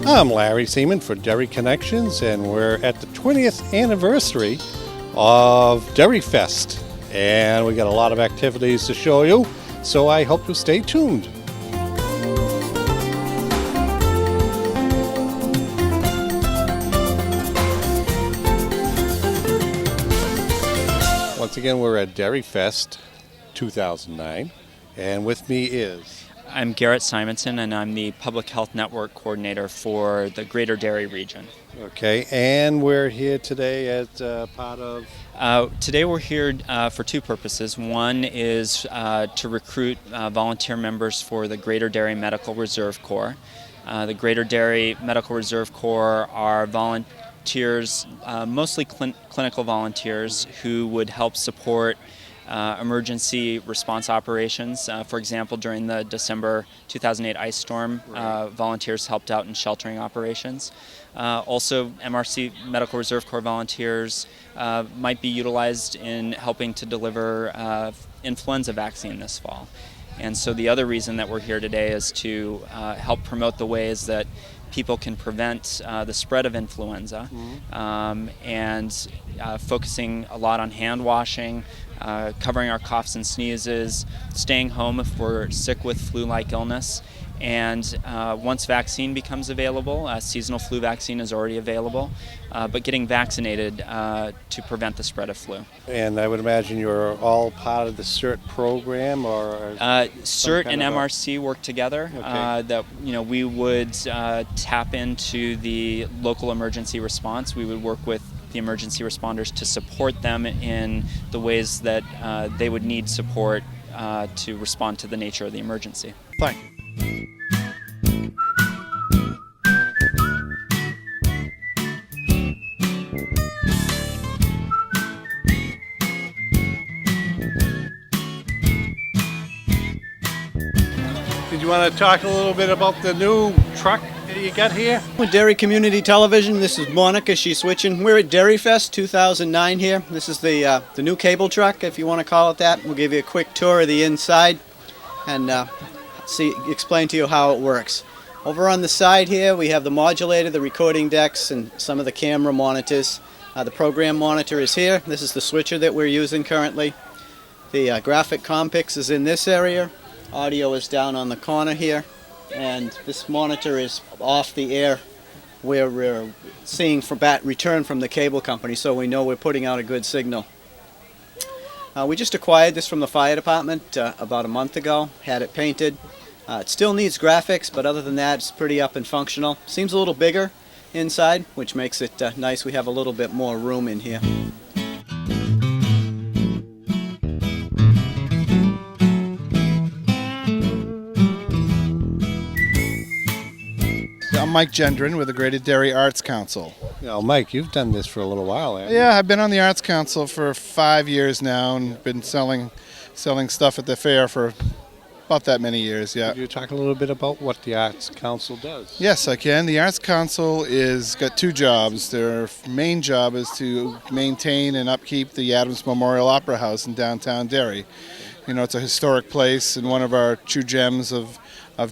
I'm Larry Seaman for Derry Connections, and we're at the 20th anniversary of DerryFest. And we got a lot of activities to show you, so I hope you stay tuned. Once again, we're at DerryFest 2009, and with me is... I'm Garrett Simonson, and I'm the Public Health Network Coordinator for the Greater Derry region. Okay, and we're here today as part of... Today we're here for two purposes. One is to recruit volunteer members for the Greater Derry Medical Reserve Corps. The Greater Derry Medical Reserve Corps are volunteers, mostly clinical volunteers, who would help support emergency response operations. For example, during the December 2008 ice storm, volunteers helped out in sheltering operations. Also, MRC Medical Reserve Corps volunteers might be utilized in helping to deliver influenza vaccine this fall. And so the other reason that we're here today is to help promote the ways that people can prevent the spread of influenza, and focusing a lot on hand washing, covering our coughs and sneezes, staying home if we're sick with flu-like illness, and once vaccine becomes available, seasonal flu vaccine is already available, but getting vaccinated to prevent the spread of flu. And I would imagine you're all part of the CERT program, or CERT and MRC work together. Okay. That we would tap into the local emergency response. We would work with the emergency responders to support them in the ways that they would need support to respond to the nature of the emergency. Thank you. Did you want to talk a little bit about the new truck that you got here? With Derry Community Television, this is Monica. She's switching. We're at DerryFest 2009 here. This is the new cable truck, if you want to call it that. We'll give you a quick tour of the inside and explain to you how it works. Over on the side here, we have the modulator, the recording decks, and some of the camera monitors. The program monitor is here. This is the switcher that we're using currently. The graphic compix is in this area. Audio is down on the corner here, and this monitor is off the air where we're seeing for return from the cable company, so we know we're putting out a good signal. We just acquired this from the fire department about a month ago, had it painted. It still needs graphics, but other than that, it's pretty up and functional. Seems a little bigger inside, which makes it nice. We have a little bit more room in here. I'm Mike Gendron with the Greater Derry Arts Council. Mike, you've done this for a little while, haven't you? Yeah, I've been on the Arts Council for 5 years now and been selling stuff at the fair for about that many years, yeah. Could you talk a little bit about what the Arts Council does? Yes, I can. The Arts Council is got two jobs. Their main job is to maintain and upkeep the Adams Memorial Opera House in downtown Derry. It's a historic place and one of our true gems of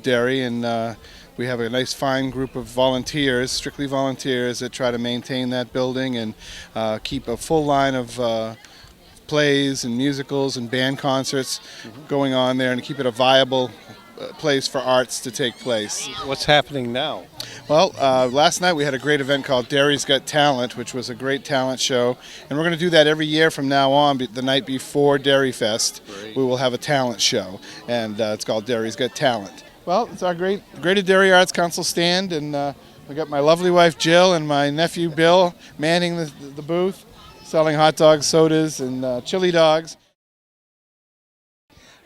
Derry, and we have a nice fine group of volunteers, strictly volunteers, that try to maintain that building and keep a full line of plays and musicals and band concerts going on there, and keep it a viable place for arts to take place. What's happening now? Well, last night we had a great event called Derry's Got Talent, which was a great talent show, and we're going to do that every year from now on. The night before DerryFest, we will have a talent show, and it's called Derry's Got Talent. Well, it's our Greater Derry Arts Council stand, and we got my lovely wife Jill and my nephew Bill manning the booth, selling hot dogs, sodas, and chili dogs.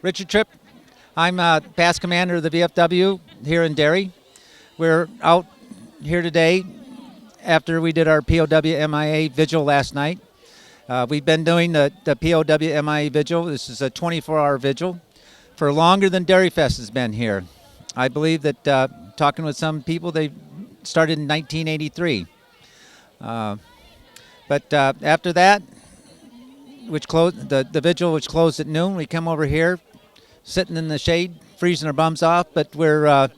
Richard Tripp. I'm past commander of the VFW here in Derry. We're out here today after we did our POW MIA vigil last night. We've been doing the POW MIA vigil. This is a 24-hour vigil for longer than DerryFest has been here. I believe that talking with some people, they started in 1983. But after that, which closed the vigil, which closed at noon, we come over here, sitting in the shade, freezing our bums off. But we're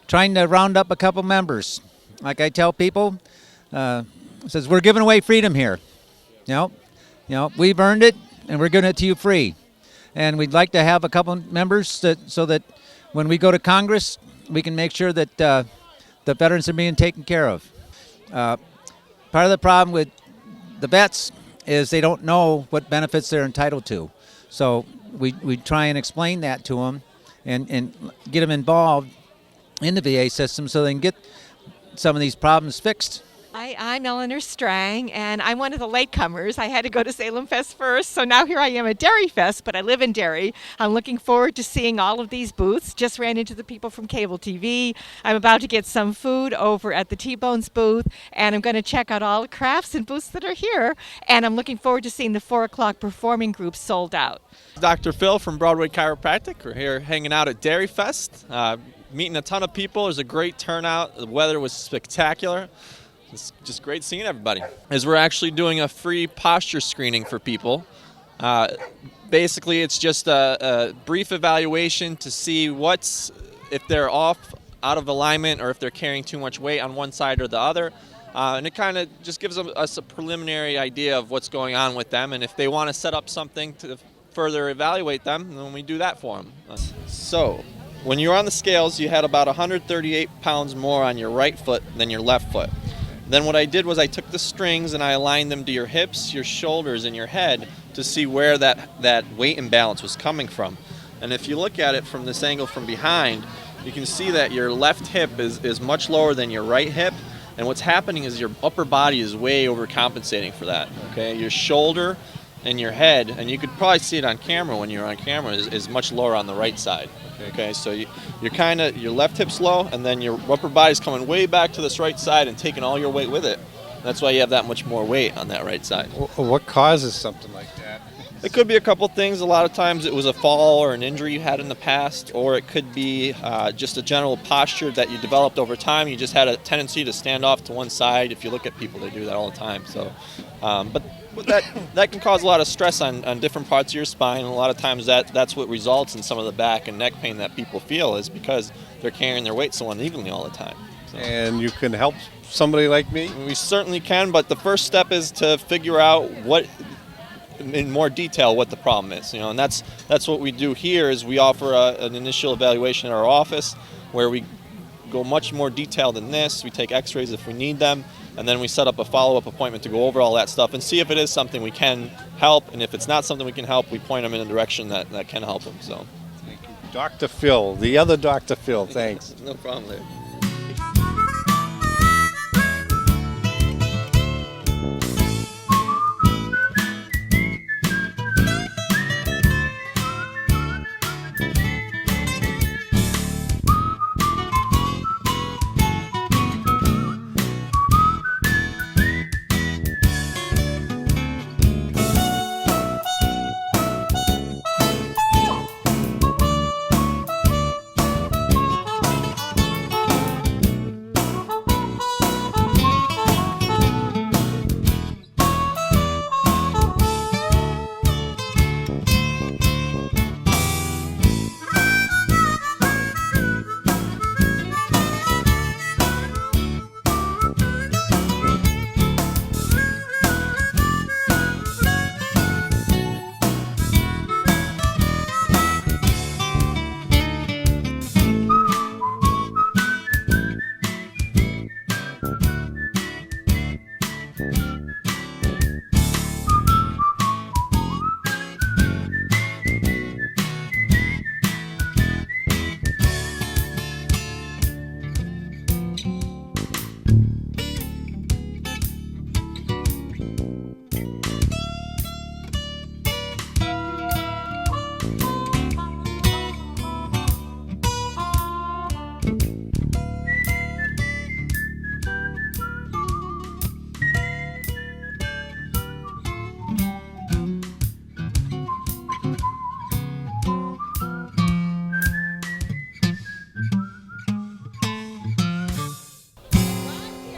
trying to round up a couple members like I tell people, says we're giving away freedom here. We've earned it, and we're giving it to you free. And we'd like to have a couple members so that when we go to Congress, we can make sure that the veterans are being taken care of. Part of the problem with the vets is they don't know what benefits they're entitled to. So we try and explain that to them and get them involved in the VA system so they can get some of these problems fixed. Hi, I'm Eleanor Strang, and I'm one of the latecomers. I had to go to Salem Fest first, so now here I am at DerryFest, but I live in Derry. I'm looking forward to seeing all of these booths. Just ran into the people from cable TV. I'm about to get some food over at the T-Bones booth, and I'm going to check out all the crafts and booths that are here, and I'm looking forward to seeing the 4 o'clock performing group sold out. Dr. Phil from Broadway Chiropractic. We're here hanging out at DerryFest, meeting a ton of people. There's a great turnout. The weather was spectacular. It's just great seeing everybody. As we're actually doing a free posture screening for people. Basically, it's just a brief evaluation to see if they're off, out of alignment, or if they're carrying too much weight on one side or the other. And it kind of just gives us a preliminary idea of what's going on with them. And if they want to set up something to further evaluate them, then we do that for them. So, when you were on the scales, you had about 138 pounds more on your right foot than your left foot. Then what I did was I took the strings and I aligned them to your hips, your shoulders, and your head to see where that weight imbalance was coming from. And if you look at it from this angle from behind, you can see that your left hip is much lower than your right hip. And what's happening is your upper body is way overcompensating for that. Okay, your shoulder and your head, and you could probably see it on camera when you're on camera, is much lower on the right side. Okay, so your left hip's low, and then your upper body's coming way back to this right side and taking all your weight with it. That's why you have that much more weight on that right side. What causes something like that? It could be a couple things. A lot of times it was a fall or an injury you had in the past, or it could be just a general posture that you developed over time. You just had a tendency to stand off to one side. If you look at people, they do that all the time. So, but that can cause a lot of stress on different parts of your spine, and a lot of times that's what results in some of the back and neck pain that people feel, is because they're carrying their weight so unevenly all the time. So. And you can help somebody like me? We certainly can, but the first step is to figure out in more detail what the problem is, and that's what we do here. Is we offer an initial evaluation in our office where we go much more detailed than this. We take x-rays if we need them, and then we set up a follow-up appointment to go over all that stuff and see if it is something we can help, and if it's not something we can help, we point them in a direction that can help them. So, thank you. Dr. Phil, the other Dr. Phil, thanks. No problem there.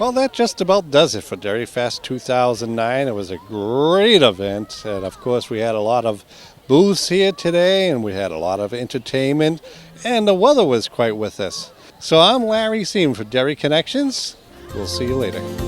Well, that just about does it for DerryFest 2009. It was a great event, and of course we had a lot of booths here today, and we had a lot of entertainment, and the weather was quite with us. So I'm Larry Seaman for Derry Connections. We'll see you later.